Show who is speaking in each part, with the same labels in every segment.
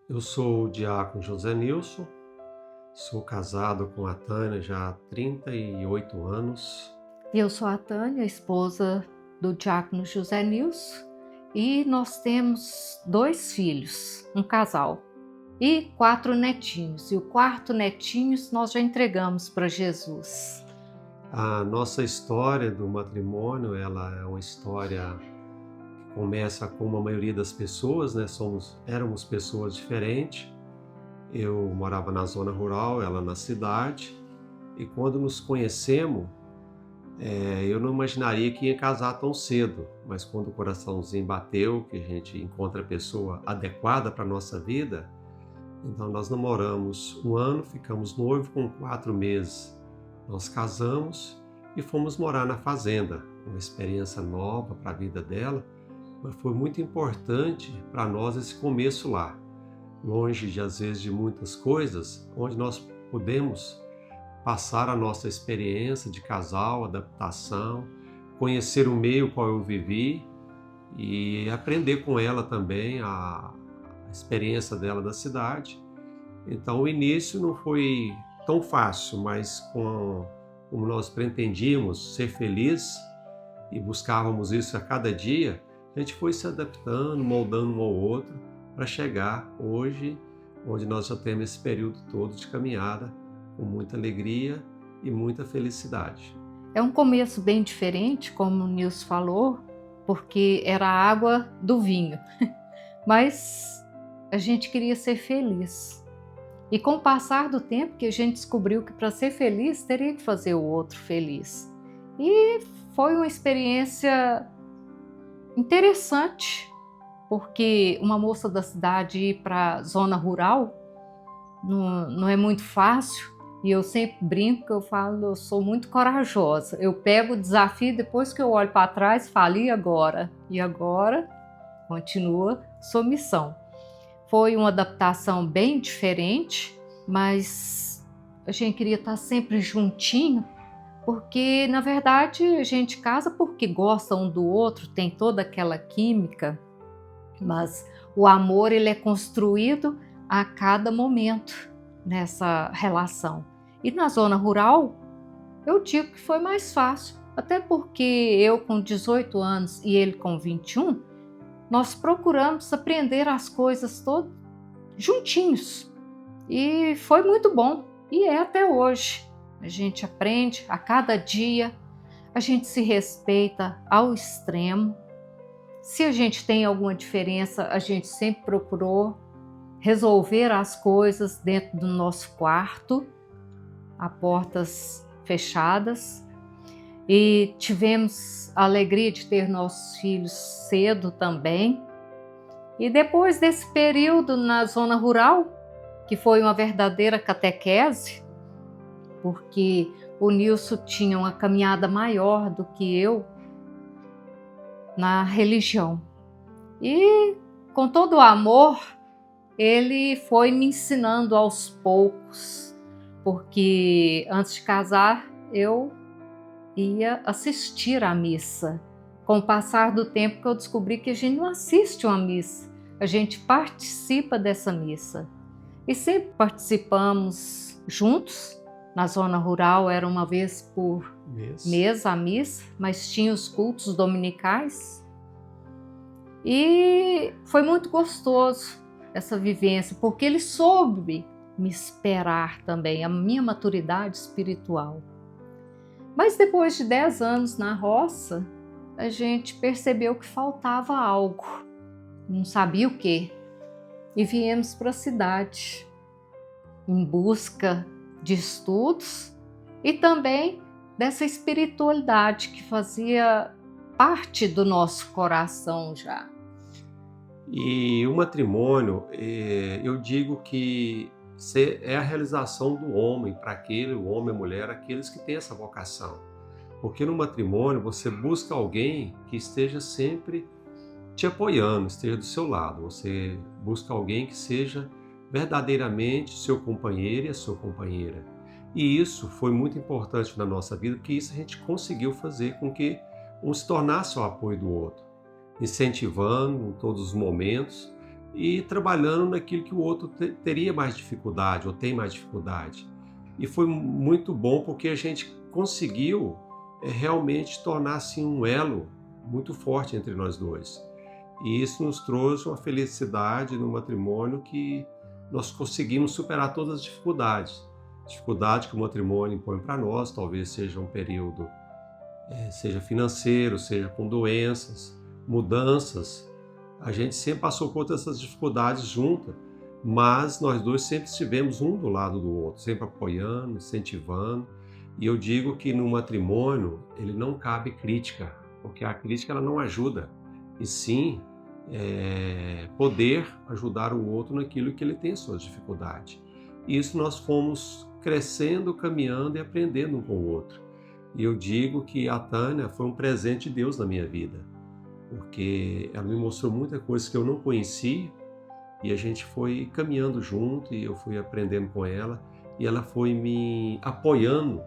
Speaker 1: Eu sou o diácono José Nilson, sou casado com a Tânia já há 38 anos.
Speaker 2: Eu sou a Tânia, esposa do diácono José Nilson, e nós temos 2 filhos, um casal, e 4 netinhos. E o quarto netinho nós já entregamos para Jesus.
Speaker 1: A nossa história do matrimônio, ela é uma história que começa como a maioria das pessoas, né? Éramos pessoas diferentes. Eu morava na zona rural, ela na cidade, e quando nos conhecemos, eu não imaginaria que ia casar tão cedo, mas quando o coraçãozinho bateu, que a gente encontra a pessoa adequada para a nossa vida, então nós namoramos 1 ano, ficamos noivos com 4 meses. Nós casamos e fomos morar na fazenda, uma experiência nova para a vida dela, mas foi muito importante para nós esse começo lá, longe de às vezes de muitas coisas, onde nós pudemos passar a nossa experiência de casal, adaptação, conhecer o meio qual eu vivi e aprender com ela também a experiência dela da cidade. Então o início não foi tão fácil, mas como nós pretendíamos ser felizes e buscávamos isso a cada dia, a gente foi se adaptando, moldando um ao outro para chegar hoje, onde nós já temos esse período todo de caminhada com muita alegria e muita felicidade.
Speaker 2: É um começo bem diferente, como o Nilson falou, porque era a água do vinho, mas a gente queria ser feliz. E com o passar do tempo que a gente descobriu que para ser feliz teria que fazer o outro feliz. E foi uma experiência interessante, porque uma moça da cidade ir para a zona rural não é muito fácil. E eu sempre brinco, eu falo, eu sou muito corajosa. Eu pego o desafio, depois que eu olho para trás, falo, e agora? E agora? Continua sua missão. Foi uma adaptação bem diferente, mas a gente queria estar sempre juntinho, porque na verdade a gente casa porque gosta um do outro, tem toda aquela química, mas o amor ele é construído a cada momento nessa relação. E na zona rural, eu digo que foi mais fácil, até porque eu com 18 anos e ele com 21, nós procuramos aprender as coisas todas juntinhos. E foi muito bom, e é até hoje. A gente aprende a cada dia, a gente se respeita ao extremo. Se a gente tem alguma diferença, a gente sempre procurou resolver as coisas dentro do nosso quarto, a portas fechadas, e tivemos a alegria de ter nossos filhos cedo também. E depois desse período na zona rural, que foi uma verdadeira catequese, porque o Nilson tinha uma caminhada maior do que eu na religião. E com todo o amor, ele foi me ensinando aos poucos, porque antes de casar eu ia assistir à missa. Com o passar do tempo que eu descobri que a gente não assiste uma missa, a gente participa dessa missa. E sempre participamos juntos. Na zona rural era uma vez por mês a missa, mas tinha os cultos dominicais. E foi muito gostoso essa vivência, porque ele soube me esperar também, a minha maturidade espiritual. Mas depois de 10 anos na roça, a gente percebeu que faltava algo, não sabia o quê. E viemos para a cidade em busca de estudos e também dessa espiritualidade que fazia parte do nosso coração já.
Speaker 1: E o matrimônio, eu digo que é a realização do homem, para o homem e a mulher, aqueles que têm essa vocação. Porque no matrimônio você busca alguém que esteja sempre te apoiando, esteja do seu lado. Você busca alguém que seja verdadeiramente seu companheiro e a sua companheira. E isso foi muito importante na nossa vida, porque isso a gente conseguiu fazer com que um se tornasse o apoio do outro, incentivando em todos os momentos e trabalhando naquilo que o outro teria mais dificuldade ou tem mais dificuldade. E foi muito bom porque a gente conseguiu realmente tornar assim um elo muito forte entre nós dois. E isso nos trouxe uma felicidade no matrimônio que nós conseguimos superar todas as dificuldades. Dificuldade que o matrimônio impõe para nós, talvez seja um período, seja financeiro, seja com doenças, mudanças. A gente sempre passou por todas essas dificuldades juntas, mas nós dois sempre estivemos um do lado do outro, sempre apoiando, incentivando. E eu digo que no matrimônio ele não cabe crítica, porque a crítica ela não ajuda, e sim poder ajudar o outro naquilo que ele tem suas dificuldades. E isso nós fomos crescendo, caminhando e aprendendo um com o outro. E eu digo que a Tânia foi um presente de Deus na minha vida, porque ela me mostrou muita coisa que eu não conhecia e a gente foi caminhando junto e eu fui aprendendo com ela e ela foi me apoiando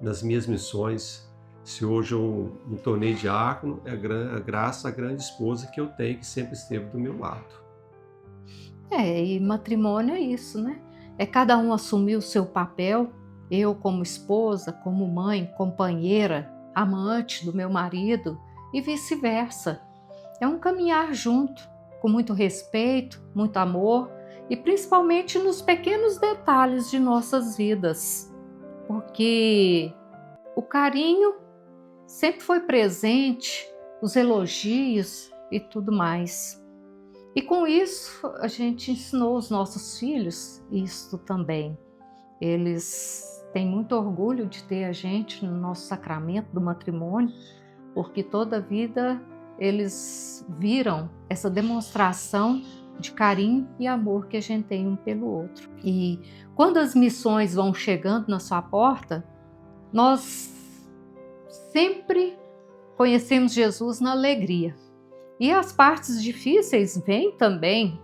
Speaker 1: nas minhas missões. Se hoje eu me tornei diácono, é graças à grande esposa que eu tenho, que sempre esteve do meu lado.
Speaker 2: E matrimônio é isso, né? É cada um assumir o seu papel, eu como esposa, como mãe, companheira, amante do meu marido e vice-versa. É um caminhar junto, com muito respeito, muito amor e principalmente nos pequenos detalhes de nossas vidas, porque o carinho sempre foi presente, os elogios e tudo mais. E com isso a gente ensinou os nossos filhos isso também. Eles têm muito orgulho de ter a gente no nosso sacramento do matrimônio, porque toda a vida eles viram essa demonstração de carinho e amor que a gente tem um pelo outro. E quando as missões vão chegando na sua porta, nós sempre conhecemos Jesus na alegria. E as partes difíceis vêm também,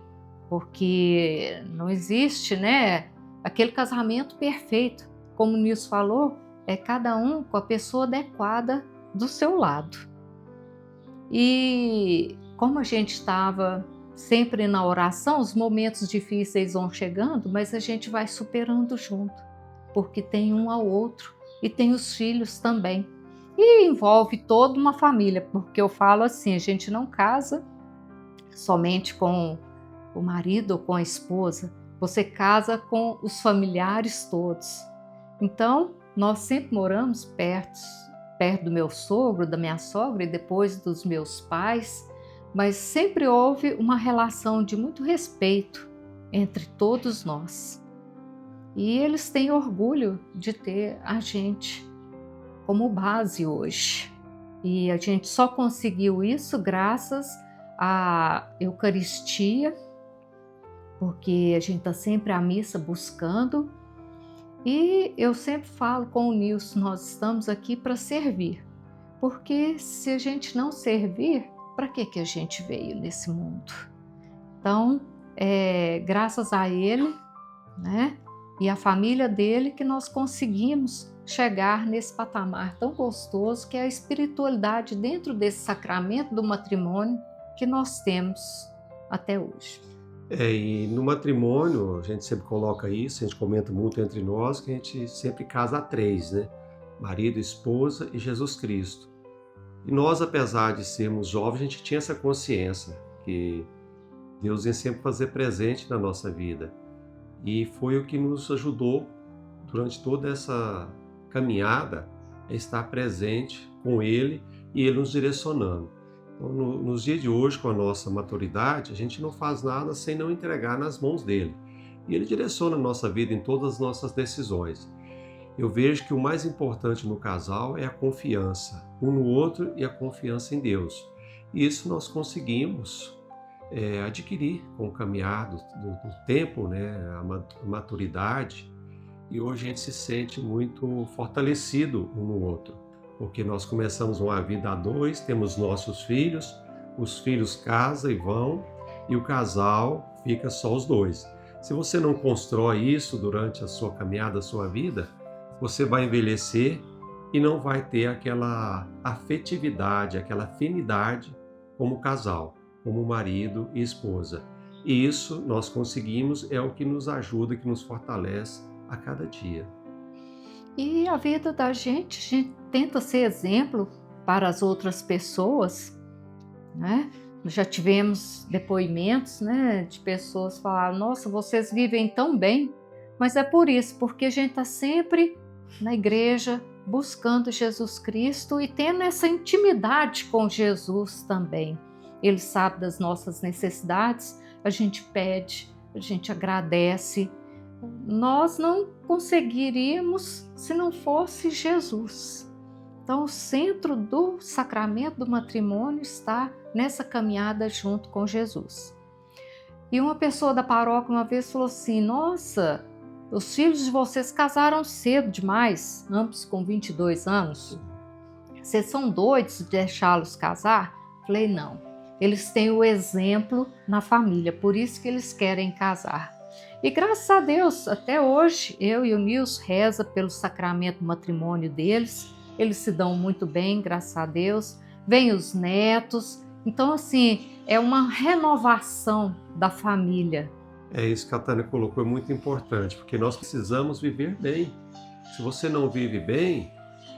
Speaker 2: porque não existe, né, aquele casamento perfeito. Como o Nilson falou, é cada um com a pessoa adequada do seu lado. E como a gente estava sempre na oração, os momentos difíceis vão chegando, mas a gente vai superando junto, porque tem um ao outro e tem os filhos também. E envolve toda uma família, porque eu falo assim, a gente não casa somente com o marido ou com a esposa, você casa com os familiares todos. Então, nós sempre moramos perto do meu sogro, da minha sogra e depois dos meus pais, mas sempre houve uma relação de muito respeito entre todos nós. E eles têm orgulho de ter a gente como base hoje. E a gente só conseguiu isso graças à Eucaristia, porque a gente está sempre à missa buscando. E eu sempre falo com o Nilson, nós estamos aqui para servir. Porque se a gente não servir, para que a gente veio nesse mundo? Então, graças a ele, né, e a família dele que nós conseguimos chegar nesse patamar tão gostoso que é a espiritualidade dentro desse sacramento do matrimônio que nós temos até hoje.
Speaker 1: E no matrimônio, a gente sempre coloca isso, a gente comenta muito entre nós, que a gente sempre casa a três, né? Marido, esposa e Jesus Cristo. E nós, apesar de sermos jovens, a gente tinha essa consciência que Deus ia sempre fazer presente na nossa vida. E foi o que nos ajudou durante toda essa caminhada a estar presente com Ele e Ele nos direcionando. Então, nos dias de hoje, com a nossa maturidade, a gente não faz nada sem não entregar nas mãos dele. E ele direciona a nossa vida em todas as nossas decisões. Eu vejo que o mais importante no casal é a confiança um no outro e a confiança em Deus. E isso nós conseguimos adquirir com o caminhar do tempo, né, a maturidade. E hoje a gente se sente muito fortalecido um no outro. Porque nós começamos uma vida a dois, temos nossos filhos, os filhos casam e vão, e o casal fica só os dois. Se você não constrói isso durante a sua caminhada, a sua vida, você vai envelhecer e não vai ter aquela afetividade, aquela afinidade como casal, como marido e esposa. E isso nós conseguimos, é o que nos ajuda, que nos fortalece a cada dia.
Speaker 2: E a vida da gente, a gente tenta ser exemplo para as outras pessoas, né? Já tivemos depoimentos, né, de pessoas falarem: nossa, vocês vivem tão bem. Mas é por isso, porque a gente está sempre na igreja, buscando Jesus Cristo e tendo essa intimidade com Jesus também. Ele sabe das nossas necessidades, a gente pede, a gente agradece. Nós não conseguiríamos se não fosse Jesus. Então, o centro do sacramento do matrimônio está nessa caminhada junto com Jesus. E uma pessoa da paróquia uma vez falou assim: nossa, os filhos de vocês casaram cedo demais, ambos com 22 anos. Vocês são doidos de deixá-los casar? Falei: não, eles têm o exemplo na família, por isso que eles querem casar. E graças a Deus, até hoje, eu e o Nilson reza pelo sacramento do matrimônio deles. Eles se dão muito bem, graças a Deus. Vêm os netos. Então, assim, é uma renovação da família.
Speaker 1: É isso que a Tânia colocou, é muito importante, porque nós precisamos viver bem. Se você não vive bem,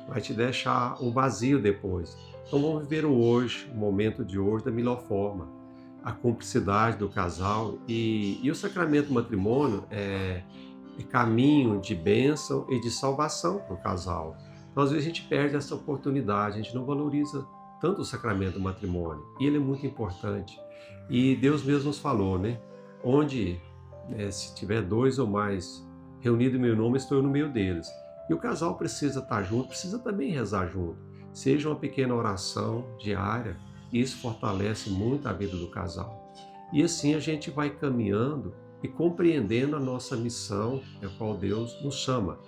Speaker 1: vai te deixar um vazio depois. Então vamos viver o hoje, o momento de hoje da melhor forma. A cumplicidade do casal e o sacramento do matrimônio é caminho de bênção e de salvação para o casal. Então às vezes a gente perde essa oportunidade, a gente não valoriza tanto o sacramento do matrimônio. E ele é muito importante. E Deus mesmo nos falou, né? Onde, se tiver dois ou mais reunidos em meu nome, estou eu no meio deles. E o casal precisa estar junto, precisa também rezar junto. Seja uma pequena oração diária, isso fortalece muito a vida do casal. E assim a gente vai caminhando e compreendendo a nossa missão, a qual Deus nos chama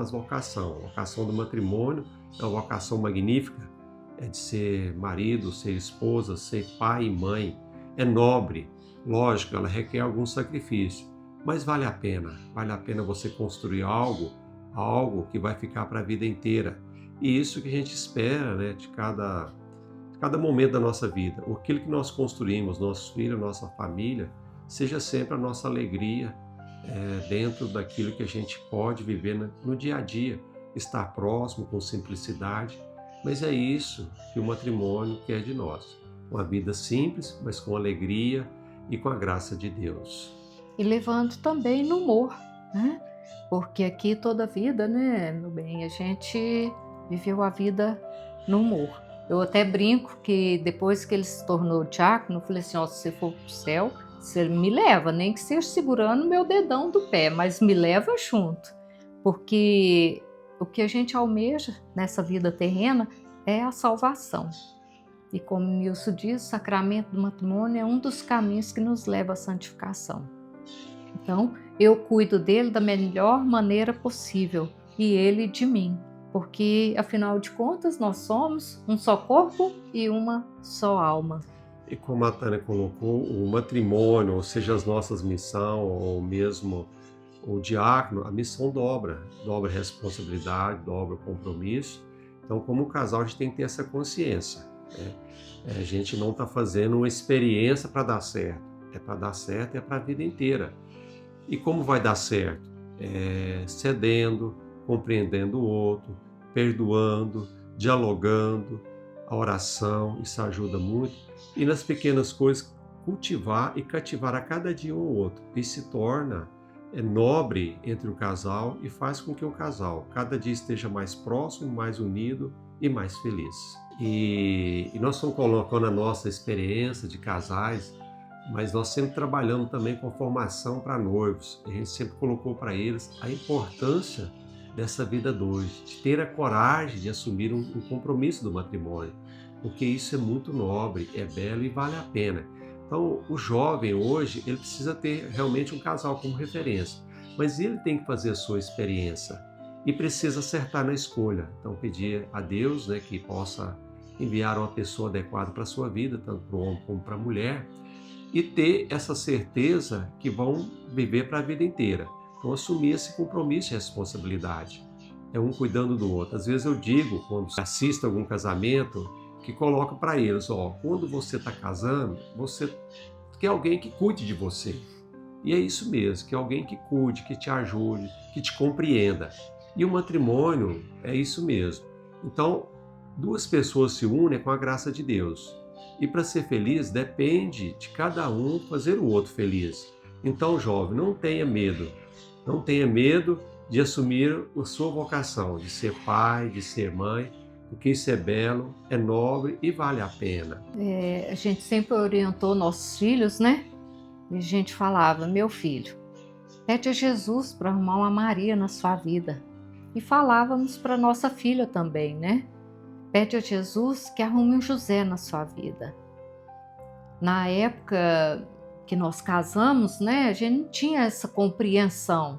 Speaker 1: às vocação. A vocação do matrimônio é uma vocação magnífica, é de ser marido, ser esposa, ser pai e mãe. É nobre, lógico, ela requer algum sacrifício, mas vale a pena você construir algo que vai ficar para a vida inteira. E isso que a gente espera, né, de cada momento da nossa vida. Aquilo que nós construímos, nossos filhos, nossa família, seja sempre a nossa alegria dentro daquilo que a gente pode viver no dia a dia, estar próximo, com simplicidade. Mas é isso que o matrimônio quer de nós. Uma vida simples, mas com alegria e com a graça de Deus.
Speaker 2: E levando também no humor, né? Porque aqui toda a vida, né, meu bem, a gente viveu a vida no humor. Eu até brinco que depois que ele se tornou diácono, eu falei assim: ó, se você for pro céu, você me leva, nem que seja segurando meu dedão do pé, mas me leva junto. Porque o que a gente almeja nessa vida terrena é a salvação. E como o Nilson diz, o sacramento do matrimônio é um dos caminhos que nos leva à santificação. Então, eu cuido dele da melhor maneira possível e ele de mim. Porque, afinal de contas, nós somos um só corpo e uma só alma.
Speaker 1: E como a Tânia colocou, o matrimônio, ou seja, as nossas missões, ou mesmo o diácono, a missão dobra a responsabilidade, dobra o compromisso. Então, como casal, a gente tem que ter essa consciência, né? A gente não está fazendo uma experiência para dar certo. É para dar certo, é para a vida inteira. E como vai dar certo? Cedendo, compreendendo o outro, perdoando, dialogando, a oração, isso ajuda muito. E nas pequenas coisas, cultivar e cativar a cada dia um ou outro. Isso se torna nobre entre o casal e faz com que o casal cada dia esteja mais próximo, mais unido e mais feliz. E nós estamos colocando a nossa experiência de casais, mas nós sempre trabalhamos também com formação para noivos. A gente sempre colocou para eles a importância dessa vida de hoje, de ter a coragem de assumir um compromisso do matrimônio, porque isso é muito nobre, é belo e vale a pena. Então, o jovem hoje, ele precisa ter realmente um casal como referência, mas ele tem que fazer a sua experiência e precisa acertar na escolha. Então, pedir a Deus, né, que possa enviar uma pessoa adequada para a sua vida, tanto para o homem como para a mulher, e ter essa certeza que vão viver para a vida inteira. Então, assumir esse compromisso e responsabilidade. É um cuidando do outro. Às vezes eu digo, quando assisto algum casamento, que coloco para eles, quando você está casando, você quer alguém que cuide de você. E é isso mesmo, que alguém que cuide, que te ajude, que te compreenda. E o matrimônio é isso mesmo. Então, duas pessoas se unem com a graça de Deus. E para ser feliz, depende de cada um fazer o outro feliz. Então, jovem, não tenha medo. Não tenha medo de assumir a sua vocação, de ser pai, de ser mãe, porque isso é belo, é nobre e vale a pena.
Speaker 2: A gente sempre orientou nossos filhos, né? E a gente falava, meu filho, pede a Jesus para arrumar uma Maria na sua vida. E falávamos para nossa filha também, né? Pede a Jesus que arrume um José na sua vida. Na época que nós casamos, né, a gente não tinha essa compreensão,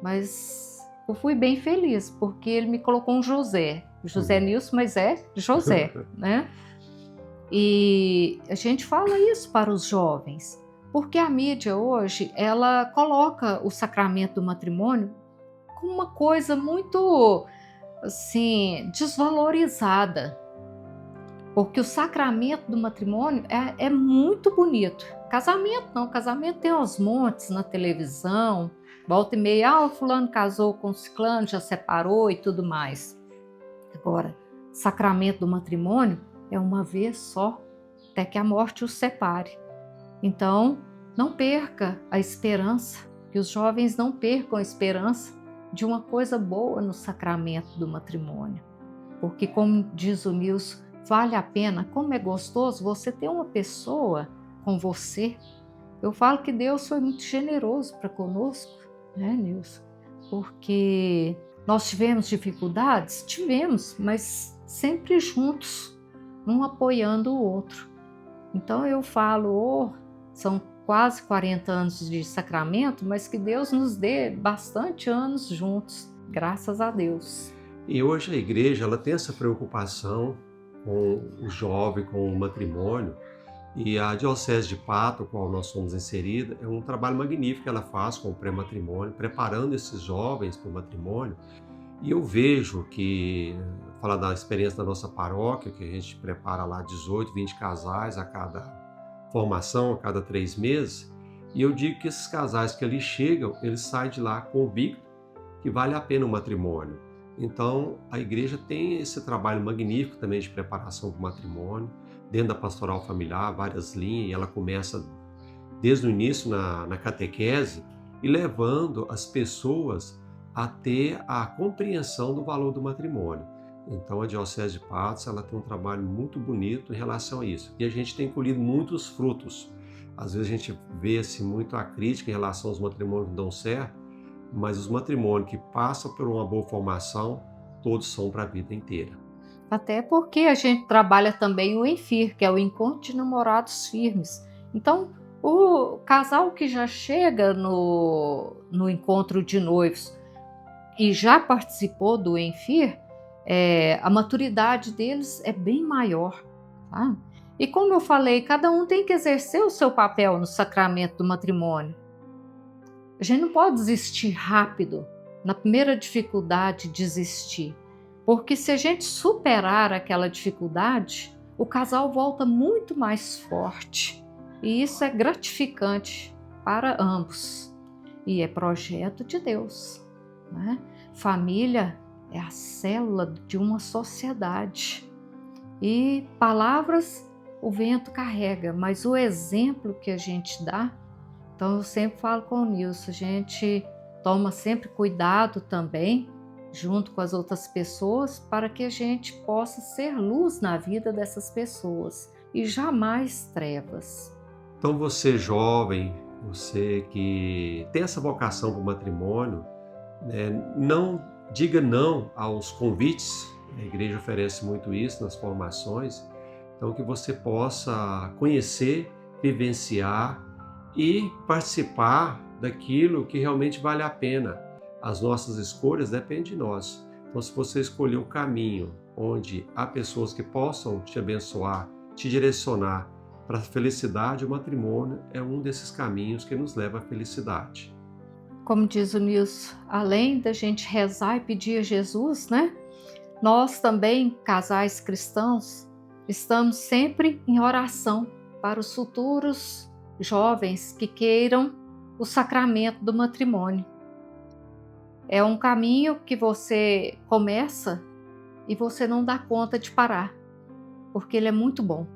Speaker 2: mas eu fui bem feliz, porque ele me colocou um José. José Nilson, mas é José, né? E a gente fala isso para os jovens, porque a mídia hoje, ela coloca o sacramento do matrimônio como uma coisa muito, assim, desvalorizada. Porque o sacramento do matrimônio é muito bonito. Casamento não, casamento tem uns montes na televisão, volta e meia, o fulano casou com o ciclano, já separou e tudo mais. Agora, sacramento do matrimônio é uma vez só, até que a morte os separe. Então, não perca a esperança, que os jovens não percam a esperança de uma coisa boa no sacramento do matrimônio. Porque, como diz o Nilson, vale a pena, como é gostoso você ter uma pessoa com você. Eu falo que Deus foi muito generoso para conosco, né, Nilson? Porque nós tivemos dificuldades? Tivemos, mas sempre juntos, um apoiando o outro. Então eu falo, são quase 40 anos de sacramento, mas que Deus nos dê bastante anos juntos, graças a Deus.
Speaker 1: E hoje a igreja ela tem essa preocupação com o jovem, com o matrimônio, e a Diocese de Pato, a qual nós somos inseridos, é um trabalho magnífico que ela faz com o pré-matrimônio, preparando esses jovens para o matrimônio. E eu vejo que, falar da experiência da nossa paróquia, que a gente prepara lá 18, 20 casais a cada formação, a cada 3 meses, e eu digo que esses casais que ali chegam, eles saem de lá convictos que vale a pena o matrimônio. Então, a igreja tem esse trabalho magnífico também de preparação para o matrimônio, dentro da pastoral familiar, várias linhas, e ela começa desde o início na catequese e levando as pessoas a ter a compreensão do valor do matrimônio. Então, a Diocese de Patos, ela tem um trabalho muito bonito em relação a isso. E a gente tem colhido muitos frutos. Às vezes a gente vê muito a crítica em relação aos matrimônios que não dão certo, mas os matrimônios que passam por uma boa formação, todos são para a vida inteira.
Speaker 2: Até porque a gente trabalha também o ENFIR, que é o Encontro de Namorados Firmes. Então, o casal que já chega no encontro de noivos e já participou do ENFIR, a maturidade deles é bem maior. Tá? E como eu falei, cada um tem que exercer o seu papel no sacramento do matrimônio. A gente não pode desistir rápido, na primeira dificuldade desistir, porque se a gente superar aquela dificuldade, o casal volta muito mais forte e isso é gratificante para ambos e é projeto de Deus, né? Família é a célula de uma sociedade e palavras o vento carrega, mas o exemplo que a gente dá. Então eu sempre falo com o Nilson, a gente toma sempre cuidado também, junto com as outras pessoas, para que a gente possa ser luz na vida dessas pessoas e jamais trevas.
Speaker 1: Então você jovem, você que tem essa vocação para o matrimônio, não diga não aos convites, a igreja oferece muito isso nas formações, então que você possa conhecer, vivenciar e participar daquilo que realmente vale a pena. As nossas escolhas dependem de nós. Então, se você escolher o caminho onde há pessoas que possam te abençoar, te direcionar para a felicidade, o matrimônio é um desses caminhos que nos leva à felicidade.
Speaker 2: Como diz o Nilson, além da gente rezar e pedir a Jesus, né? Nós também, casais cristãos, estamos sempre em oração para os futuros jovens que queiram o sacramento do matrimônio. É um caminho que você começa e você não dá conta de parar, porque ele é muito bom.